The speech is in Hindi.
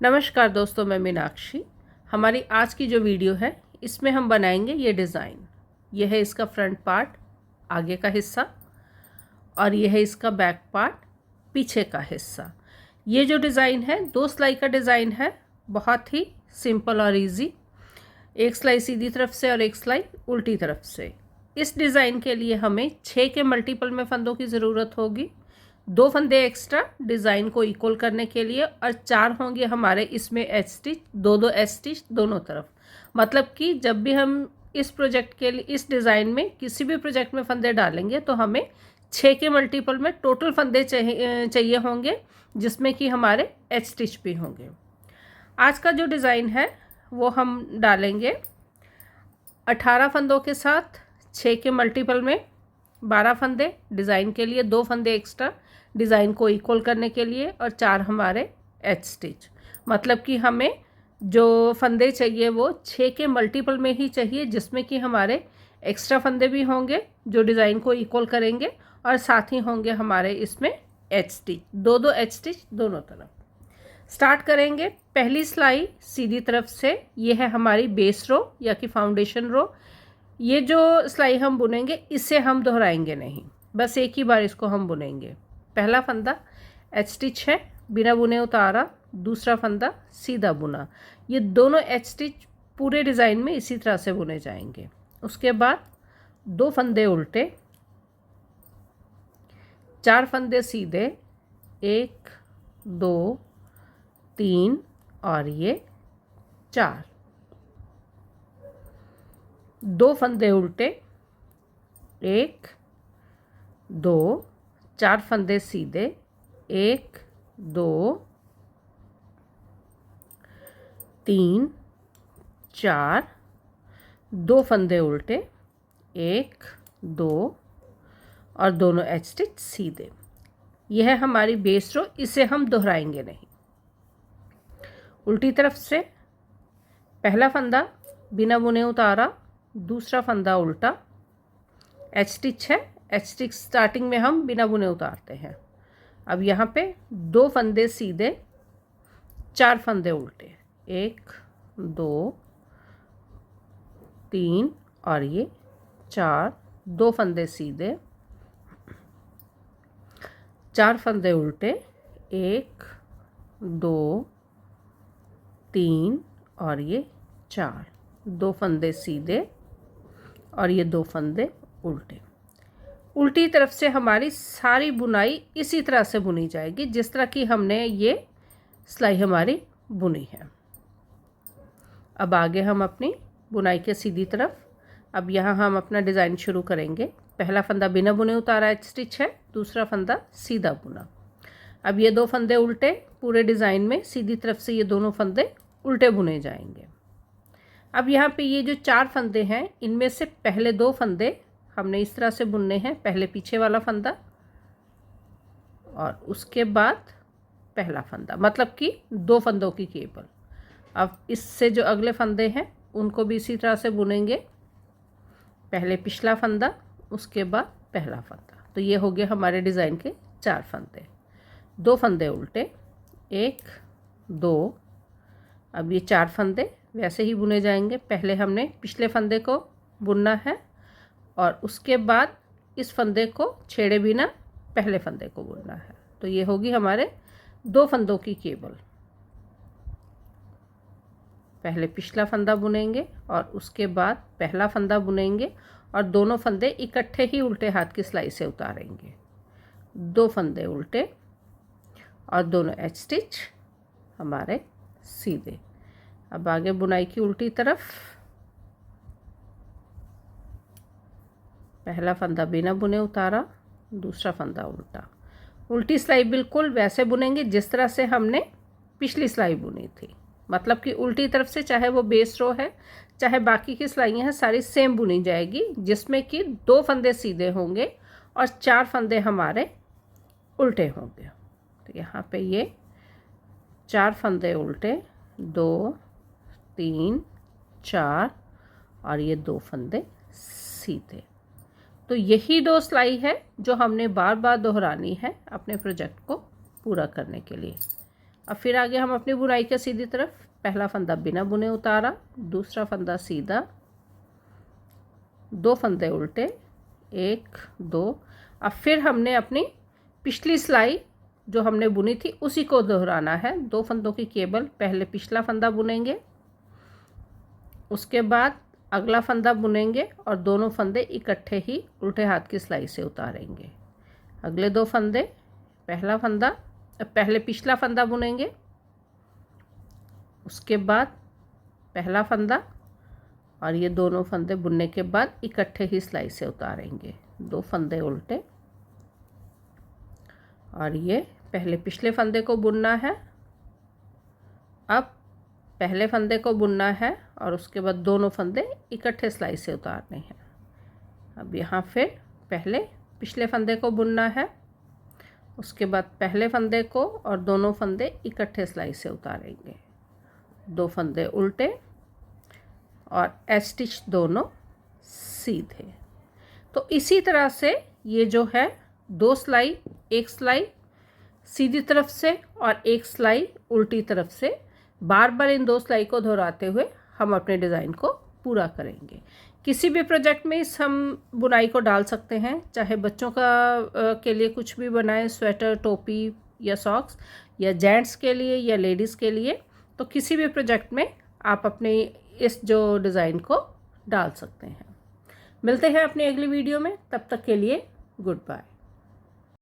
नमस्कार दोस्तों, मैं मीनाक्षी। हमारी आज की जो वीडियो है इसमें हम बनाएंगे ये डिज़ाइन। यह है इसका फ्रंट पार्ट, आगे का हिस्सा, और यह है इसका बैक पार्ट, पीछे का हिस्सा। ये जो डिज़ाइन है 2 सिलाई का डिज़ाइन है, बहुत ही सिंपल और इजी। एक सिलाई सीधी तरफ से और एक सिलाई उल्टी तरफ से। इस डिज़ाइन के लिए हमें 6 के मल्टीपल में फंदों की ज़रूरत होगी, 2 फंदे एक्स्ट्रा डिज़ाइन को इक्वल करने के लिए, और 4 होंगे हमारे इसमें एच स्टिच, 2 एच स्टिच दोनों तरफ। मतलब कि जब भी हम इस प्रोजेक्ट के लिए, इस डिज़ाइन में किसी भी प्रोजेक्ट में फंदे डालेंगे तो हमें 6 के मल्टीपल में टोटल फंदे चाहिए होंगे, जिसमें कि हमारे एच स्टिच भी होंगे। आज का जो डिज़ाइन है वो हम डालेंगे 18 फंदों के साथ 6 के मल्टीपल में 12 फंदे डिज़ाइन के लिए, 2 फंदे एक्स्ट्रा डिज़ाइन को इक्वल करने के लिए, और 4 हमारे एच स्टिच। मतलब कि हमें जो फंदे चाहिए वो 6 के मल्टीपल में ही चाहिए, जिसमें कि हमारे एक्स्ट्रा फंदे भी होंगे जो डिज़ाइन को इक्वल करेंगे, और साथ ही होंगे हमारे इसमें एच स्टिच, 2 एच स्टिच दोनों तरफ। स्टार्ट करेंगे पहली सिलाई सीधी तरफ से। ये है हमारी बेस रो या कि फाउंडेशन रो। ये जो सिलाई हम बुनेंगे इसे हम दोहराएंगे नहीं, बस एक ही बार इसको हम बुनेंगे। पहला फंदा एच स्टिच है, बिना बुने उतारा। दूसरा फंदा सीधा बुना। ये दोनों एच स्टिच पूरे डिज़ाइन में इसी तरह से बुने जाएंगे। उसके बाद 2 फंदे उल्टे, 4 फंदे सीधे, 1 2 3 और ये 4। 2 फंदे उल्टे, 1 2, 4 फंदे सीधे, 1 2 3 4, 2 फंदे उल्टे, 1 2 और दोनों एच स्टिच सीधे। यह है हमारी बेस रो, इसे हम दोहराएंगे नहीं। उल्टी तरफ से पहला फंदा बिना बुने उतारा, दूसरा फंदा उल्टा, एच स्टिच है। एच स्टिच स्टार्टिंग में हम बिना बुने उतारते हैं। अब यहाँ पे 2 फंदे सीधे, 4 फंदे उल्टे, 1 2 3 और ये 4, 2 फंदे सीधे, 4 फंदे उल्टे, 1 2 3 और ये 4, 2 फंदे सीधे और ये 2 फंदे उल्टे। उल्टी तरफ से हमारी सारी बुनाई इसी तरह से बुनी जाएगी जिस तरह की हमने ये सिलाई हमारी बुनी है। अब आगे हम अपनी बुनाई के सीधी तरफ। अब यहाँ हम अपना डिज़ाइन शुरू करेंगे। पहला फंदा बिना बुने उतारा एच स्टिच है, दूसरा फंदा सीधा बुना। अब ये 2 फंदे उल्टे, पूरे डिज़ाइन में सीधी तरफ से ये दोनों फंदे उल्टे बुने जाएंगे। अब यहाँ पे ये जो 4 फंदे हैं, इनमें से पहले 2 फंदे हमने इस तरह से बुनने हैं। पहले पीछे वाला फंदा और उसके बाद पहला फंदा, मतलब कि 2 फंदों की केबल। अब इससे जो अगले फंदे हैं उनको भी इसी तरह से बुनेंगे। पहले पिछला फंदा, उसके बाद पहला फंदा। तो ये हो गए हमारे डिज़ाइन के 4 फंदे। 2 फंदे उल्टे, 1 2। अब ये 4 फंदे वैसे ही बुने जाएंगे। पहले हमने पिछले फंदे को बुनना है और उसके बाद इस फंदे को छेड़े बिना पहले फंदे को बुनना है। तो ये होगी हमारे 2 फंदों की केबल। पहले पिछला फंदा बुनेंगे और उसके बाद पहला फंदा बुनेंगे, और दोनों फंदे इकट्ठे ही उल्टे हाथ की सिलाई से उतारेंगे। 2 फंदे उल्टे और दोनों एच स्टिच हमारे सीधे। अब आगे बुनाई की उल्टी तरफ। पहला फंदा बिना बुने उतारा, दूसरा फंदा उल्टा। उल्टी सिलाई बिल्कुल वैसे बुनेंगे जिस तरह से हमने पिछली सिलाई बुनी थी। मतलब कि उल्टी तरफ से चाहे वो बेस रो है, चाहे बाकी की सिलाइयाँ हैं, सारी सेम बुनी जाएगी, जिसमें कि 2 फंदे सीधे होंगे और 4 फंदे हमारे उल्टे होंगे। तो यहाँ पे ये 4 फंदे उल्टे, 2 3 4 और ये 2 फंदे सीधे। तो यही 2 सिलाई है जो हमने बार बार दोहरानी है अपने प्रोजेक्ट को पूरा करने के लिए। अब फिर आगे हम अपनी बुनाई के सीधी तरफ पहला फंदा बिना बुने उतारा, दूसरा फंदा सीधा, 2 फंदे उल्टे, 1 2। अब फिर हमने अपनी पिछली सिलाई जो हमने बुनी थी उसी को दोहराना है। 2 फंदों की केवल पहले पिछला फंदा बुनेंगे, उसके बाद अगला फंदा बुनेंगे और दोनों फंदे इकट्ठे ही उल्टे हाथ की सिलाई से उतारेंगे। अगले 2 फंदे पहले पिछला फंदा बुनेंगे, उसके बाद पहला फंदा और ये दोनों फंदे बुनने के बाद इकट्ठे ही सिलाई से उतारेंगे। 2 फंदे उल्टे और ये पहले पिछले फंदे को बुनना है, अब पहले फंदे को बुनना है और उसके बाद दोनों फंदे इकट्ठे सिलाई से उतारने हैं। अब यहाँ फिर पहले पिछले फंदे को बुनना है, उसके बाद पहले फंदे को और दोनों फंदे इकट्ठे सिलाई से उतारेंगे। 2 फंदे उल्टे और एच स्टिच दोनों सीधे। तो इसी तरह से ये जो है 2 सिलाई, 1 सिलाई सीधी तरफ से और 1 सिलाई उल्टी तरफ से, बार बार इन 2 सिलाई को दोहराते हुए हम अपने डिज़ाइन को पूरा करेंगे। किसी भी प्रोजेक्ट में इस हम बुनाई को डाल सकते हैं, चाहे बच्चों का के लिए कुछ भी बनाएं, स्वेटर, टोपी या सॉक्स, या जेंट्स के लिए या लेडीज़ के लिए। तो किसी भी प्रोजेक्ट में आप अपने इस जो डिज़ाइन को डाल सकते हैं। मिलते हैं अपनी अगली वीडियो में, तब तक के लिए गुड बाय।